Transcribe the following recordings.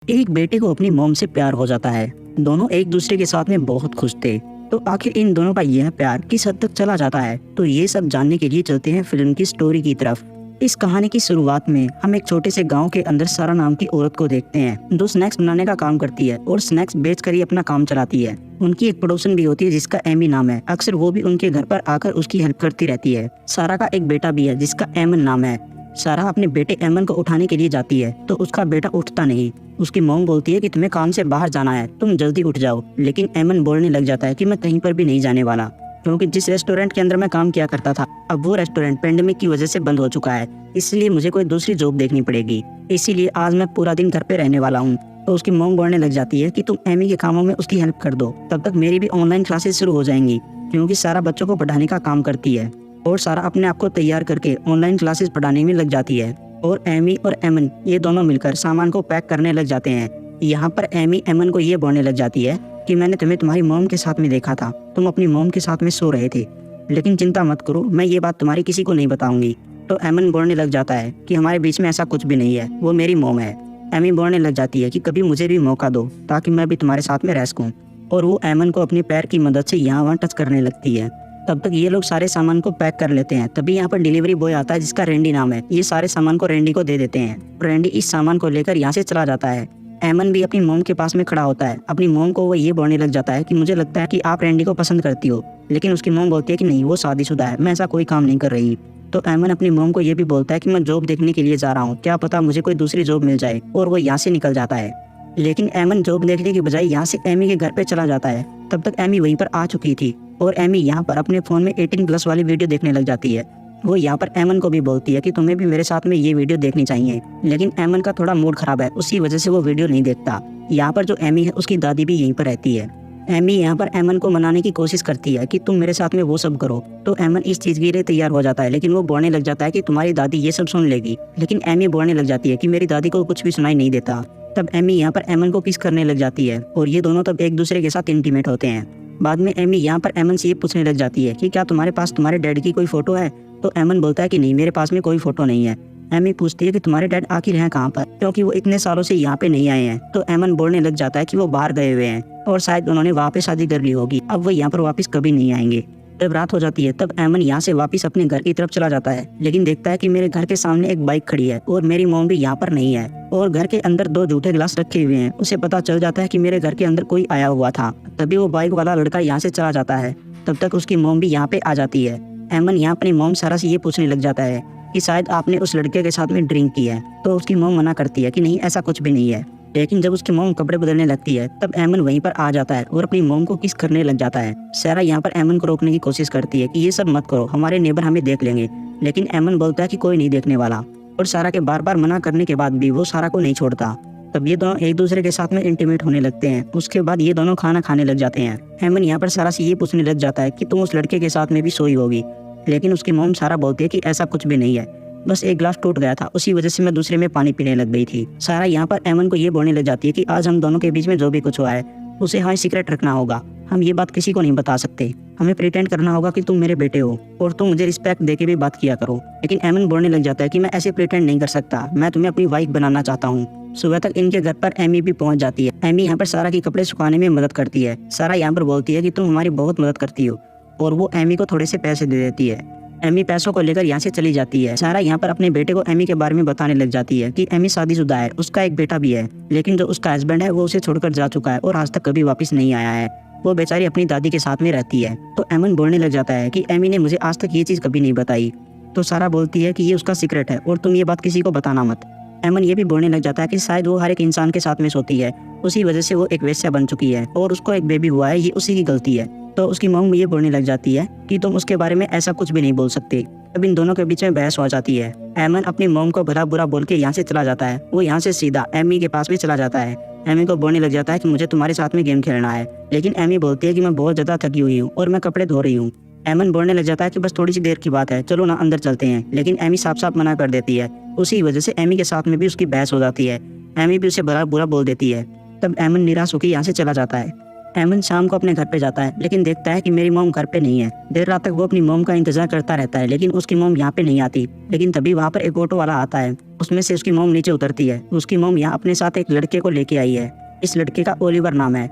एक बेटे को अपनी मॉम से प्यार हो जाता है। दोनों एक दूसरे के साथ में बहुत खुश थे। तो आखिर इन दोनों का यह प्यार किस हद तक चला जाता है, तो ये सब जानने के लिए चलते हैं फिल्म की स्टोरी की तरफ। इस कहानी की शुरुआत में हम एक छोटे से गांव के अंदर सारा नाम की औरत को देखते हैं, जो स्नैक्स बनाने का काम करती है और स्नैक्स बेचकर ही अपना काम चलाती है। उनकी एक पड़ोसन भी होती है जिसका एमी नाम है। अक्सर वो भी उनके घर पर आकर उसकी हेल्प करती रहती है। सारा का एक बेटा भी है जिसका एमन नाम है। सारा अपने बेटे एमन को उठाने के लिए जाती है तो उसका बेटा उठता नहीं। उसकी मॉम बोलती है कि तुम्हें काम से बाहर जाना है, तुम जल्दी उठ जाओ। लेकिन एमन बोलने लग जाता है कि मैं कहीं पर भी नहीं जाने वाला, क्योंकि जिस रेस्टोरेंट के अंदर मैं काम किया करता था अब वो रेस्टोरेंट पेंडेमिक की वजह से बंद हो चुका है, इसलिए मुझे कोई दूसरी जॉब देखनी पड़ेगी। इसीलिए आज मैं पूरा दिन घर पे रहने वाला हूँ। तो उसकी मॉम बोलने लग जाती है कि तुम एमी के कामों में उसकी हेल्प कर दो, तब तक मेरी भी ऑनलाइन क्लासेस शुरू हो जाएंगी, क्योंकि सारा बच्चों को पढ़ाने का काम करती है। और सारा अपने आप को तैयार करके ऑनलाइन क्लासेस पढ़ाने में लग जाती है। और एमी और एमन ये दोनों मिलकर सामान को पैक करने लग जाते हैं। यहाँ पर एमी एमन को ये बोलने लग जाती है कि मैंने तुम्हें तुम्हारी मॉम के साथ में देखा था, तुम अपनी मॉम के साथ में सो रहे थे, लेकिन चिंता मत करो, मैं ये बात तुम्हारी किसी को नहीं बताऊंगी। तो एमन बोलने लग जाता है कि हमारे बीच में ऐसा कुछ भी नहीं है, वो मेरी मॉम है। एमी बोलने लग जाती है कि कभी मुझे भी मौका दो ताकि मैं भी तुम्हारे साथ में रह सकूं। और वो एमन को अपने पैर की मदद से यहाँ वहाँ टच करने लगती है। तब तक ये लोग सारे सामान को पैक कर लेते हैं। तभी यहाँ पर डिलीवरी बॉय आता है जिसका रैंडी नाम है। ये सारे सामान को रैंडी को दे देते हैं। रैंडी इस सामान को लेकर यहाँ से चला जाता है। एमन भी अपनी मॉम के पास में खड़ा होता है। अपनी मॉम को वो ये बोलने लग जाता है कि मुझे लगता है कि आप रैंडी को पसंद करती हो, लेकिन उसकी मॉम बोलती है कि नहीं, वो शादीशुदा है, मैं ऐसा कोई काम नहीं कर रही। तो एमन अपनी मॉम को ये भी बोलता है कि मैं जॉब देखने के लिए जा रहा हूँ, क्या पता मुझे कोई दूसरी जॉब मिल जाए, और वो यहाँ से निकल जाता है। लेकिन एमन जॉब देखने की बजाय यहाँ से एमी के घर पे चला जाता है। तब तक एमी वहीं पर आ चुकी थी और एमी यहाँ पर अपने फोन में 18+ वाली वीडियो देखने लग जाती है। वो यहाँ पर एमन को भी बोलती है कि तुम्हें भी मेरे साथ में ये वीडियो देखनी चाहिए, लेकिन एमन का थोड़ा मूड खराब है, उसी वजह से वो वीडियो नहीं देखता। यहाँ पर जो एमी है उसकी दादी भी यहीं पर रहती है। एमी यहाँ पर एमन को मनाने की कोशिश करती है कि तुम मेरे साथ में वो सब करो। तो एमन इस चीज के लिए तैयार हो जाता है, लेकिन वो बोलने लग जाता है कि तुम्हारी दादी ये सब सुन लेगी। लेकिन एमी बोलने लग जाती है कि मेरी दादी को कुछ भी सुनाई नहीं देता। तब एमी यहाँ पर एमन को किस करने लग जाती है और ये दोनों तब एक दूसरे के साथ इंटीमेट होते हैं। बाद में एमी यहाँ पर एमन से ये पूछने लग जाती है कि क्या तुम्हारे पास तुम्हारे डैड की कोई फोटो है। तो एमन बोलता है कि नहीं, मेरे पास में कोई फोटो नहीं है। एमी पूछती है कि तुम्हारे डैड आखिर हैं कहाँ पर, क्योंकि वो इतने सालों से यहाँ पे नहीं आए हैं। तो एमन बोलने लग जाता है कि वो बाहर गए हुए हैं और शायद उन्होंने वहाँ पे शादी कर ली होगी, अब वो यहाँ पर वापस कभी नहीं आएंगे। जब रात हो जाती है तब एमन यहाँ से वापस अपने घर की तरफ चला जाता है, लेकिन देखता है कि मेरे घर के सामने एक बाइक खड़ी है और मेरी मॉम भी यहाँ पर नहीं है, और घर के अंदर 2 जूठे गिलास रखे हुए हैं। उसे पता चल जाता है कि मेरे घर के अंदर कोई आया हुआ था। तभी वो बाइक वाला लड़का यहाँ से चला जाता है। तब तक उसकी मॉम भी यहाँ पे आ जाती है। एमन यहाँ अपनी मॉम सारा से ये पूछने लग जाता है कि शायद आपने उस लड़के के साथ में ड्रिंक की है। तो उसकी मॉम मना करती है कि नहीं, ऐसा कुछ भी नहीं है। लेकिन जब उसकी मॉम कपड़े बदलने लगती है तब एमन वहीं पर आ जाता है और अपनी मॉम को किस करने लग जाता है। सारा यहाँ पर एमन को रोकने की कोशिश करती है कि ये सब मत करो, हमारे नेबर हमें देख लेंगे। लेकिन एमन बोलता है कि कोई नहीं देखने वाला, और सारा के बार बार मना करने के बाद भी वो सारा को नहीं छोड़ता। तब ये दोनों एक दूसरे के साथ में इंटीमेट होने लगते हैं। उसके बाद ये दोनों खाना खाने लग जाते हैं। एमन यहाँ पर सारा से ये पूछने लग जाता है कि तुम उस लड़के के साथ में भी सोई होगी। लेकिन उसकी मॉम सारा बोलती है कि ऐसा कुछ भी नहीं है, बस एक गिलास टूट गया था, उसी वजह से मैं दूसरे में पानी पीने लग गई थी। सारा यहाँ पर एमन को ये बोलने लग जाती है कि आज हम दोनों के बीच में जो भी कुछ हुआ है उसे हाई सीक्रेट रखना होगा, हम ये बात किसी को नहीं बता सकते। हमें प्रिटेंड करना होगा कि तुम मेरे बेटे हो और तुम मुझे रिस्पेक्ट देके भी बात किया करो। लेकिन एमन बोलने लग जाता है कि मैं ऐसे प्रिटेंड नहीं कर सकता, मैं तुम्हें अपनी वाइफ बनाना चाहता हूँ। सुबह तक इनके घर पर एमी भी पहुंच जाती है। एमी यहाँ पर सारा के कपड़े सुखाने में मदद करती है। सारा यहाँ पर बोलती है कि तुम हमारी बहुत मदद करती हो, और वो एमी को थोड़े से पैसे दे देती है। एमी पैसों को लेकर यहाँ से चली जाती है। सारा यहाँ पर अपने बेटे को एमी के बारे में बताने लग जाती है कि एमी शादीशुदा है, उसका एक बेटा भी है, लेकिन जो उसका हस्बैंड है वो उसे छोड़कर जा चुका है और आज तक कभी वापस नहीं आया है। वो बेचारी अपनी दादी के साथ में रहती है। तो एमन बोलने लग जाता है कि एमी ने मुझे आज तक ये चीज़ कभी नहीं बताई। तो सारा बोलती है कि ये उसका सीक्रेट है और तुम ये बात किसी को बताना मत। एमन ये भी बोलने लग जाता है कि शायद वो हर एक इंसान के साथ में सोती है, उसी वजह से वो एक वेश्या बन चुकी है और उसको एक बेबी हुआ है, ये उसी की गलती है। तो उसकी मॉम ये बोलने लग जाती है कि तुम उसके बारे में ऐसा कुछ भी नहीं बोल सकते। अब इन दोनों के बीच में बहस हो जाती है। एमन अपनी मॉम को भला बुरा बोल के यहाँ से चला जाता है। वो यहाँ से सीधा एमी के पास भी चला जाता है। एमी को बोलने लग जाता है कि मुझे तुम्हारे साथ में गेम खेलना है, लेकिन एमी बोलती है कि मैं बहुत ज्यादा थकी हुई हूँ और मैं कपड़े धो रही हूँ। एमन बोलने लग जाता है कि बस थोड़ी सी देर की बात है, चलो ना अंदर चलते हैं, लेकिन एमी साफ साफ मना कर देती है। उसी वजह से एमी के साथ में भी उसकी बहस हो जाती है। एमी भी उसे भला बुरा बोल देती है। तब एमन निराश होकर यहाँ से चला जाता है। एमन शाम को अपने घर पे जाता है, लेकिन देखता है कि मेरी मॉम घर पे नहीं है। देर रात तक वो अपनी मॉम का इंतजार करता रहता है, लेकिन उसकी मॉम यहाँ पे नहीं आती। लेकिन तभी वहाँ पर एक ऑटो वाला आता है, उसमें से उसकी मॉम नीचे उतरती है। उसकी मॉम यहाँ अपने साथ एक लड़के को लेके आई है। इस लड़के का ओलिवर नाम है।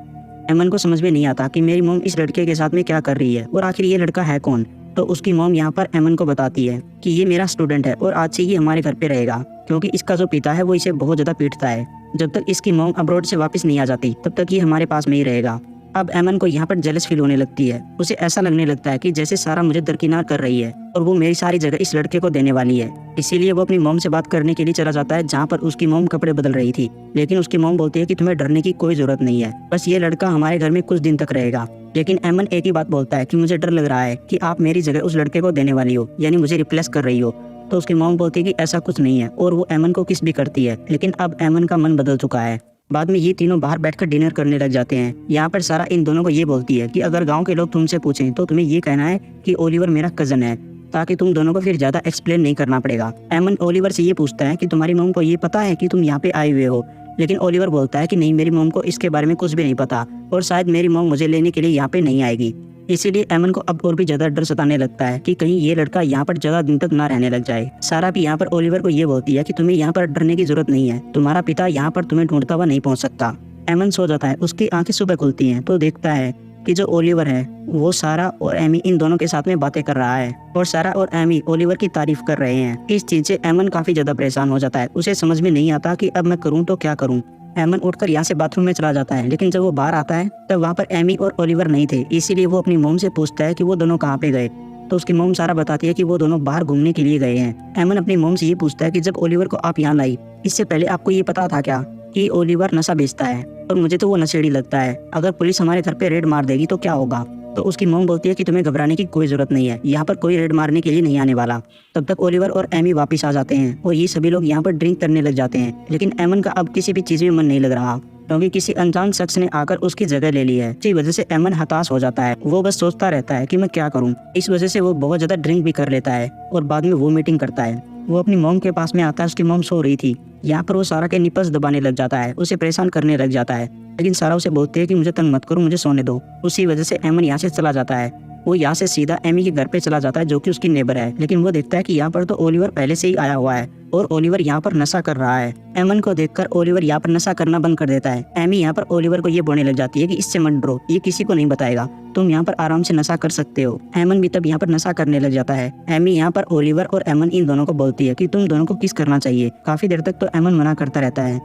एमन को समझ में नहीं आता कि मेरी मॉम इस लड़के के साथ में क्या कर रही है और आखिर ये लड़का है कौन। तो उसकी मॉम यहाँ पर एमन को बताती है कि ये मेरा स्टूडेंट है और आज से ये हमारे घर पे रहेगा, क्योंकि इसका जो पिता है वो इसे बहुत ज़्यादा पीटता है। जब तक इसकी मॉम अब्रॉड से वापस नहीं आ जाती तब तक ये हमारे पास में ही रहेगा। अब एमन को यहाँ पर जेलस फील होने लगती है। उसे ऐसा लगने लगता है कि जैसे सारा मुझे दरकिनार कर रही है और वो मेरी सारी जगह इस लड़के को देने वाली है। इसीलिए वो अपनी मॉम से बात करने के लिए चला जाता है, जहाँ पर उसकी मॉम कपड़े बदल रही थी। लेकिन उसकी मॉम बोलती है कि तुम्हें डरने की कोई जरूरत नहीं है, बस ये लड़का हमारे घर में कुछ दिन तक रहेगा। लेकिन एमन एक ही बात बोलता है कि मुझे डर लग रहा है कि आप मेरी जगह उस लड़के को देने वाली हो, यानी मुझे रिप्लेस कर रही हो। तो उसकी मॉम बोलती है कि ऐसा कुछ नहीं है और वो एमन को किस भी करती है। लेकिन अब एमन का मन बदल चुका है। बाद में ये तीनों बाहर बैठकर डिनर करने लग जाते हैं। यहाँ पर सारा इन दोनों को ये बोलती है कि अगर गांव के लोग तुमसे पूछें तो तुम्हें ये कहना है कि ओलिवर मेरा कजन है, ताकि तुम दोनों को फिर ज्यादा एक्सप्लेन नहीं करना पड़ेगा। एमन ओलिवर से ये पूछता है कि तुम्हारी मॉम को ये पता है कि तुम यहाँ पे आए हुए हो। लेकिन ओलिवर बोलता है कि नहीं, मेरी मॉम को इसके बारे में कुछ भी नहीं पता और शायद मेरी मॉम मुझे लेने के लिए यहाँ पे नहीं आएगी। इसीलिए एमन को अब और भी ज्यादा डर सताने लगता है कि कहीं ये लड़का यहाँ पर ज्यादा दिन तक ना रहने लग जाए। सारा भी यहाँ पर ओलिवर को ये बोलती है कि तुम्हें यहाँ पर डरने की जरूरत नहीं है, तुम्हारा पिता यहाँ पर तुम्हें ढूंढता हुआ नहीं पहुँच सकता। एमन सो जाता है। उसकी आंखें सुबह खुलती हैं तो देखता है कि जो ओलिवर है वो सारा और एमी इन दोनों के साथ में बातें कर रहा है और सारा और एमी ओलिवर की तारीफ कर रहे हैं। इस चीज से एमन काफी ज्यादा परेशान हो जाता है। उसे समझ में नहीं आता कि अब मैं करूँ तो क्या करूँ। एमन उठकर यहाँ से बाथरूम में चला जाता है, लेकिन जब वो बाहर आता है तब वहाँ पर एमी और ओलिवर नहीं थे। इसीलिए वो अपनी मॉम से पूछता है कि वो दोनों कहाँ पे गए। तो उसकी मॉम सारा बताती है कि वो दोनों बाहर घूमने के लिए गए हैं। एमन अपनी मॉम से ये पूछता है कि जब ओलिवर को आप यहाँ लाई, इससे पहले आपको ये पता था क्या कि ओलिवर नशा बेचता है? और मुझे तो वो नशेड़ी लगता है। अगर पुलिस हमारे घर पे रेड मार देगी तो क्या होगा? तो उसकी मॉम बोलती है कि तुम्हें घबराने की कोई जरूरत नहीं है, यहाँ पर कोई रेड मारने के लिए नहीं आने वाला। तब तक ओलिवर और एमी वापस आ जाते हैं और ये सभी लोग यहाँ पर ड्रिंक करने लग जाते हैं। लेकिन एमन का अब किसी भी चीज में मन नहीं लग रहा, क्योंकि किसी अनजान शख्स ने आकर उसकी जगह ले ली है। इसी वजह से एमन हताश हो जाता है। वो बस सोचता रहता है कि मैं क्या करूं। इस वजह से वो बहुत ज्यादा ड्रिंक भी कर लेता है और बाद में वो मीटिंग करता है। वो अपनी मॉम के पास में आता है। उसकी मॉम सो रही थी। यहाँ पर वो सारा के निपल्स दबाने लग जाता है, उसे परेशान करने लग जाता है। लेकिन सारा उसे बोलती है कि मुझे तंग मत करो, मुझे सोने दो। उसी वजह से एमन यहाँ से चला जाता है। वो यहाँ से सीधा एमी के घर पे चला जाता है, जो कि उसकी नेबर है। लेकिन वो देखता है कि यहाँ पर तो ओलिवर पहले से ही आया हुआ है और ओलिवर यहाँ पर नशा कर रहा है। एमन को देखकर ओलिवर यहाँ पर नशा करना बंद कर देता है। एमी यहाँ पर ओलिवर को ये बोलने लग जाती है कि इससे मत डरो, ये किसी को नहीं बताएगा, तुम यहाँ पर आराम से नशा कर सकते हो। एमन भी तब यहाँ पर नशा करने लग जाता है। एमी यहाँ पर ओलिवर और एमन इन दोनों को बोलती है कि तुम दोनों को किस करना चाहिए। काफी देर तक तो एमन मना करता रहता है,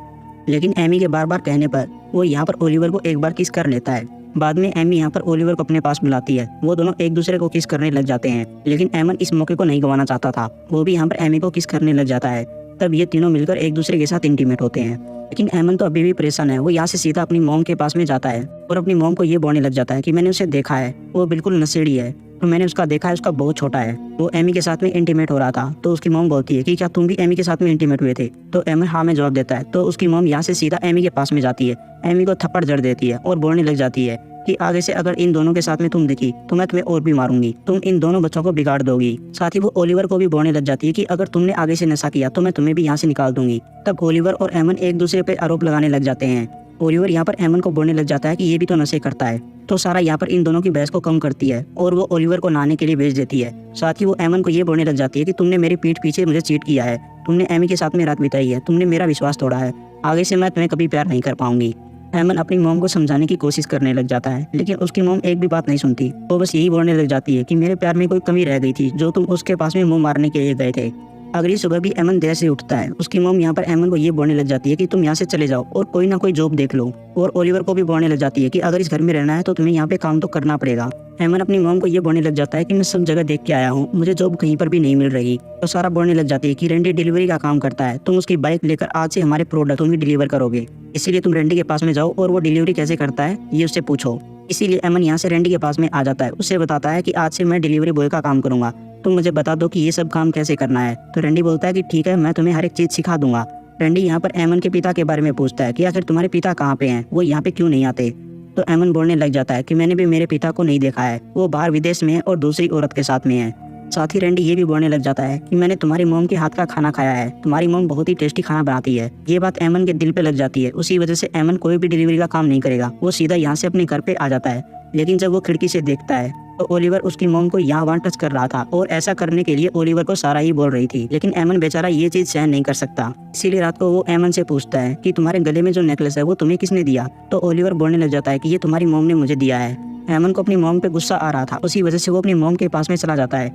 लेकिन एमी के बार बार कहने पर वो यहाँ पर ओलिवर को एक बार किस कर लेता है। बाद में एमी यहाँ पर ओलिवर को अपने पास बुलाती है। वो दोनों एक दूसरे को किस करने लग जाते हैं, लेकिन एमन इस मौके को नहीं गंवाना चाहता था। वो भी यहाँ पर एमी को किस करने लग जाता है। तब ये तीनों मिलकर एक दूसरे के साथ इंटीमेट होते हैं। लेकिन एमन तो अभी भी परेशान है। वो यहाँ से सीधा अपनी मॉम के पास में जाता है और अपनी मॉम को ये बोलने लग जाता है कि मैंने उसे देखा है, वो बिल्कुल नशेड़ी है और मैंने उसका देखा है, उसका बहुत छोटा है, वो एमी के साथ में इंटीमेट हो रहा था। तो उसकी मॉम बोलती है कि क्या तुम भी एमी के साथ में इंटीमेट हुए थे? तो एमन हाँ में जवाब देता है। तो उसकी मॉम यहाँ से सीधा एमी के पास में जाती है, एमी को थप्पड़ जड़ देती है और बोलने लग जाती है कि आगे से अगर इन दोनों के साथ में तुम दिखी तो मैं तुम्हें और भी मारूंगी, तुम इन दोनों बच्चों को बिगाड़ दोगी। साथ ही वो ओलिवर को भी बोलने लग जाती है कि अगर तुमने आगे से नशा किया तो मैं तुम्हें भी यहाँ से निकाल दूंगी। तब ओलिवर और एमन एक दूसरे पे आरोप लगाने लग जाते हैं। ओलिवर यहाँ पर एमन को बोलने लग जाता है कि ये भी तो नशे करता है। तो सारा यहाँ पर इन दोनों की बहस को कम करती है और वो ओलिवर को नहाने के लिए भेज देती है। साथ ही वो एमन को ये बोलने लग जाती है कि तुमने मेरी पीठ पीछे मुझे चीट किया है, तुमने एमी के साथ में रात बिताई है, तुमने मेरा विश्वास तोड़ा है, आगे से मैं तुम्हें कभी प्यार नहीं कर पाऊंगी। एमन अपनी मॉम को समझाने की कोशिश करने लग जाता है, लेकिन उसकी मॉम एक भी बात नहीं सुनती। वो बस यही बोलने लग जाती है कि मेरे प्यार में कोई कमी रह गई थी जो तुम उसके पास में मुंह मारने के लिए गए थे। अगली सुबह भी एमन देर से उठता है। उसकी मॉम यहाँ पर एमन को ये बोलने लग जाती है कि तुम यहाँ से चले जाओ और कोई ना कोई जॉब देख लो। और ओलिवर को भी बोलने लग जाती है कि अगर इस घर में रहना है तो तुम्हें यहाँ पे काम तो करना पड़ेगा। एमन अपनी मॉम को ये बोलने लग जाता है कि मैं सब जगह देख के आया हूँ, मुझे जॉब कहीं पर भी नहीं मिल रही। तो सारा बोलने लग जाती है कि रेंडी डिलीवरी का काम करता है, तुम उसकी बाइक लेकर आज से हमारे प्रोडक्ट तुम ही डिलीवर करोगे, इसीलिए तुम रेंडी के पास में जाओ और वो डिलीवरी कैसे करता है ये उससे पूछो। इसीलिए एमन यहाँ से रेंडी के पास में आ जाता है। उससे बताता है कि आज से मैं डिलीवरी बॉय का काम करूंगा, तुम मुझे बता दो कि ये सब काम कैसे करना है। तो रेंडी बोलता है कि ठीक है, मैं तुम्हें हर एक चीज सिखा दूंगा। रेंडी यहाँ पर एमन के पिता के बारे में पूछता है कि आखिर तुम्हारे पिता कहाँ पे हैं, वो यहाँ पे क्यों नहीं आते। तो एमन बोलने लग जाता है कि मैंने भी मेरे पिता को नहीं देखा है, वो बाहर विदेश में है और दूसरी औरत के साथ में है। साथ ही रैंडी ये भी बोलने लग जाता है कि मैंने तुम्हारी मॉम के हाथ का खाना खाया है, तुम्हारी मॉम बहुत ही टेस्टी खाना बनाती है। ये बात एमन के दिल पे लग जाती है। उसी वजह से एमन कोई भी डिलीवरी का काम नहीं करेगा, वो सीधा यहाँ से अपने घर पे आ जाता है। लेकिन जब वो खिड़की से देखता है तो ओलिवर उसकी मॉम को यहाँ वहाँ टच कर रहा था और ऐसा करने के लिए ओलिवर को सारा ही बोल रही थी, लेकिन एमन बेचारा ये चीज सहन नहीं कर सकता। इसीलिए रात को वो एमन से पूछता है कि तुम्हारे गले में जो नेकलेस है वो तुम्हें किसने दिया। तो ओलिवर बोलने लग जाता है कि ये तुम्हारी मॉम ने मुझे दिया है। एमन को अपनी मॉम पे गुस्सा आ रहा था, उसी वजह से वो अपनी मॉम के पास में चला जाता है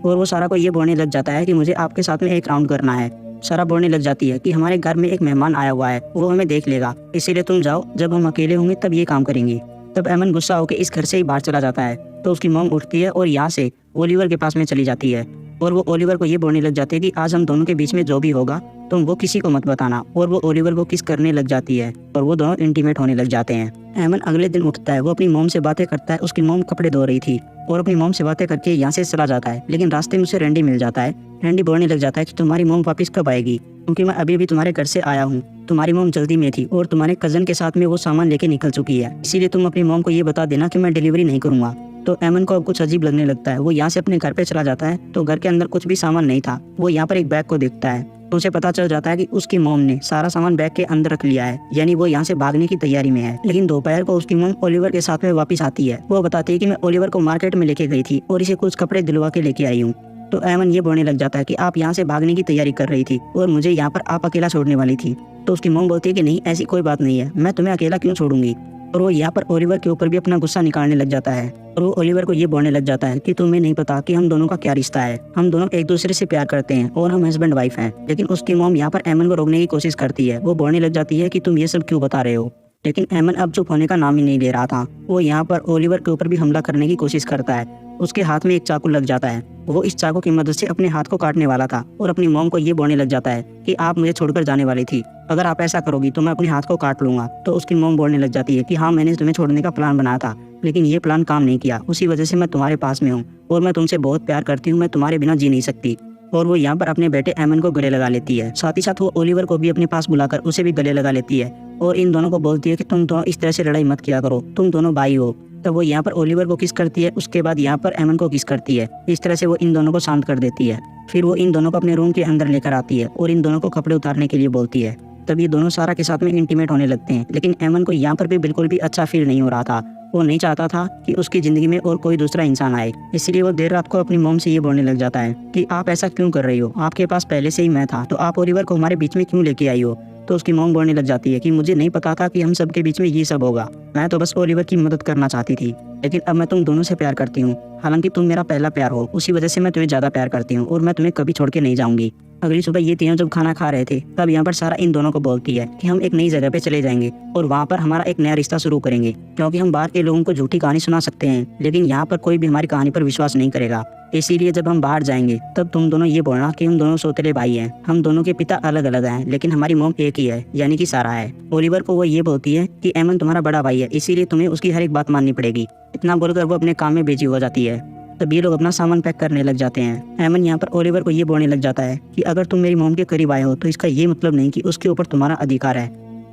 और वो सारा को ये बोलने लग जाता है कि मुझे आपके साथ में एक राउंड करना है। सारा बोलने लग जाती है कि हमारे घर में एक मेहमान आया हुआ है, वो हमें देख लेगा, इसीलिए तुम जाओ, जब हम अकेले होंगे तब ये काम करेंगे। तब एमन गुस्सा होकर इस घर से ही बाहर चला जाता है। तो उसकी मॉम उठती है और यहाँ से ओलिवर के पास में चली जाती है और वो ओलिवर को ये बोलने लग जाती है कि आज हम दोनों के बीच में जो भी होगा तुम वो किसी को मत बताना। और वो ओलिवर को किस करने लग जाती है और वो दोनों इंटीमेट होने लग जाते हैं। एमन अगले दिन उठता है, वो अपनी मॉम से बातें करता है। उसकी मॉम कपड़े धो रही थी और अपनी मॉम से बातें करके यहाँ से चला जाता है, लेकिन रास्ते में उसे रैंडी मिल जाता है। रैंडी बोलने लग जाता है कि तुम्हारी मॉम वापस कब आएगी, क्योंकि मैं अभी तुम्हारे घर से आया हूँ, तुम्हारी मॉम जल्दी में थी और तुम्हारे कजन के साथ में वो सामान लेके निकल चुकी है, इसीलिए तुम अपनी मॉम को ये बता देना कि मैं डिलीवरी नहीं करूँगा। तो एमन को अब कुछ अजीब लगने लगता है। वो यहाँ से अपने घर पे चला जाता है तो घर के अंदर कुछ भी सामान नहीं था। वो यहाँ पर एक बैग को देखता है तो उसे पता चल जाता है कि उसकी मॉम ने सारा सामान बैग के अंदर रख लिया है, यानी वो यहाँ से भागने की तैयारी में है। लेकिन दोपहर को उसकी मॉम ओलिवर के साथ में वापस आती है। वो बताती है कि मैं ओलिवर को मार्केट में लेके गई थी और इसे कुछ कपड़े दिलवा के लेके आई हूँ। तो एमन ये बोलने लग जाता है कि आप यहाँ से भागने की तैयारी कर रही थी और मुझे यहाँ पर आप अकेला छोड़ने वाली थी। तो उसकी मॉम बोलती है कि नहीं, ऐसी कोई बात नहीं है, मैं तुम्हें अकेला क्यों छोड़ूंगी। और वो यहाँ पर ओलिवर के ऊपर भी अपना गुस्सा निकालने लग जाता है और वो ओलिवर को ये बोलने लग जाता है कि तुम्हें नहीं पता कि हम दोनों का क्या रिश्ता है, हम दोनों एक दूसरे से प्यार करते हैं और हम हस्बैंड वाइफ हैं। लेकिन उसकी मॉम यहाँ पर एमन को रोकने की कोशिश करती है। वो बोलने लग जाती है कि तुम ये सब क्यों बता रहे हो, लेकिन एमन अब चुप होने का नाम ही नहीं ले रहा था। वो यहाँ पर ओलिवर के ऊपर भी हमला करने की कोशिश करता है। उसके हाथ में एक चाकू लग जाता है। वो इस चाकू की मदद से अपने हाथ को काटने वाला था और अपनी मॉम को ये बोलने लग जाता है कि आप मुझे छोड़कर जाने वाली थी, अगर आप ऐसा करोगी तो मैं अपने हाथ को काट लूंगा। तो उसकी मॉम बोलने लग जाती है कि हाँ, मैंने तुम्हें छोड़ने का प्लान बनाया था, लेकिन ये प्लान काम नहीं किया, उसी वजह से मैं तुम्हारे पास में हूँ और मैं तुमसे बहुत प्यार करती हूँ, मैं तुम्हारे बिना जी नहीं सकती। और वो यहाँ पर अपने बेटे एमन को गले लगा लेती है। साथ ही साथ वो ओलिवर को भी अपने पास बुलाकर उसे भी गले लगा लेती है और इन दोनों को बोलती है कि तुम दोनों इस तरह से लड़ाई मत किया करो, तुम दोनों भाई हो। तब वो यहाँ पर ओलिवर को किस करती है, उसके बाद यहाँ पर एमन को किस करती है। इस तरह से वो इन दोनों को शांत कर देती है। फिर वो इन दोनों को अपने रूम के अंदर लेकर आती है और इन दोनों को कपड़े उतारने के लिए बोलती है। तब ये दोनों सारा के साथ में इंटीमेट होने लगते हैं। लेकिन एमन को यहाँ पर भी बिल्कुल भी अच्छा फील नहीं हो रहा था। वो नहीं चाहता था कि उसकी जिंदगी में और कोई दूसरा इंसान आए, इसलिए वो देर रात को अपनी मॉम से ये बोलने लग जाता है कि आप ऐसा क्यों कर रही हो, आपके पास पहले से ही मैं था, तो आप ओलिवर को हमारे बीच में क्यों लेके आई हो। तो उसकी मॉम बोलने लग जाती है कि मुझे नहीं पता था कि हम सबके बीच में ये सब होगा, मैं तो बस ओलिवर की मदद करना चाहती थी, लेकिन अब मैं तुम दोनों से प्यार करती हूँ, हालांकि तुम मेरा पहला प्यार हो, उसी वजह से मैं तुम्हें ज्यादा प्यार करती हूँ और मैं तुम्हें कभी छोड़ के नहीं जाऊंगी। अगली सुबह ये तीनों जब खाना खा रहे थे तब यहाँ पर सारा इन दोनों को बोलती है कि हम एक नई जगह पे चले जाएंगे और वहाँ पर हमारा एक नया रिश्ता शुरू करेंगे, क्योंकि हम बाहर के लोगों को झूठी कहानी सुना सकते हैं लेकिन यहाँ पर कोई भी हमारी कहानी पर विश्वास नहीं करेगा। इसीलिए जब हम बाहर जाएंगे तब तुम दोनों ये बोलना कि हम दोनों सौतेले भाई हैं, हम दोनों के पिता अलग अलग हैं लेकिन हमारी मॉम एक ही है, यानी कि सारा है। ओलिवर को वो ये बोलती है कि एमन तुम्हारा बड़ा भाई है, इसीलिए तुम्हें उसकी हर एक बात माननी पड़ेगी। इतना बोलकर वो अपने काम में बिजी हो जाती है। तब ये लोग अपना सामान पैक करने लग जाते हैं। एमन यहाँ पर ओलिवर को ये बोलने लग जाता है कि अगर तुम मेरी मॉम के करीब आए हो तो इसका ये मतलब नहीं कि उसके ऊपर तुम्हारा अधिकार है,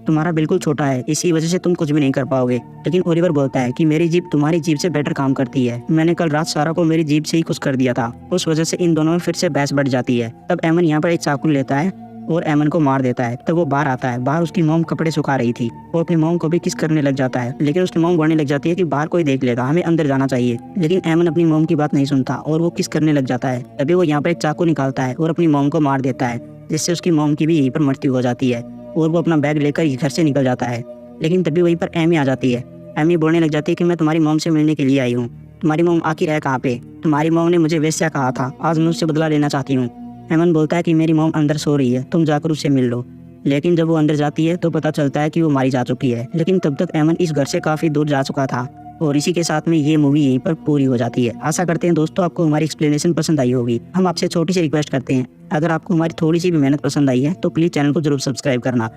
तुम्हारा बिल्कुल छोटा है, इसी वजह से तुम कुछ भी नहीं कर पाओगे। लेकिन ओलिवर बोलता है कि मेरी जीभ तुम्हारी जीभ से बेटर काम करती है, मैंने कल रात सारा को मेरी जीभ से ही कुछ कर दिया था, उस वजह से इन दोनों में फिर से बहस बढ़ जाती है। तब एमन यहाँ पर एक चाकू लेता है और एमन को मार देता है। तब वो बाहर आता है। बाहर उसकी मॉम कपड़े सुखा रही थी और अपनी मॉम को भी किस करने लग जाता है, लेकिन उसकी मॉम बोलने लग जाती है कि बाहर कोई देख लेगा, हमें अंदर जाना चाहिए। लेकिन एमन अपनी मॉम की बात नहीं सुनता और वो किस करने लग जाता है। तभी वो यहाँ पर एक चाकू निकालता है और अपनी मॉम को मार देता है, जिससे उसकी मॉम की भी यहीं पर मृत्यु हो जाती है और वो अपना बैग लेकर घर से निकल जाता है। लेकिन तभी वहीं पर एमी आ जाती है। एमी बोलने लग जाती है कि मैं तुम्हारी मॉम से मिलने के लिए आई हूँ, तुम्हारी मॉम आखिर है कहाँ पे, तुम्हारी मॉम ने मुझे वेश्या कहा था, आज मैं उससे बदला लेना चाहती हूँ। एमन बोलता है कि मेरी मॉम अंदर सो रही है, तुम जाकर उससे मिल लो। लेकिन जब वो अंदर जाती है तो पता चलता है कि वो मारी जा चुकी है। लेकिन तब तक एमन इस घर से काफी दूर जा चुका था। और इसी के साथ में ये मूवी यहीं पर पूरी हो जाती है। आशा करते हैं दोस्तों आपको हमारी एक्सप्लेनेशन पसंद आई होगी। हम आपसे छोटी सी रिक्वेस्ट करते हैं, अगर आपको हमारी थोड़ी सी भी मेहनत पसंद आई है तो प्लीज चैनल को जरूर सब्सक्राइब करना।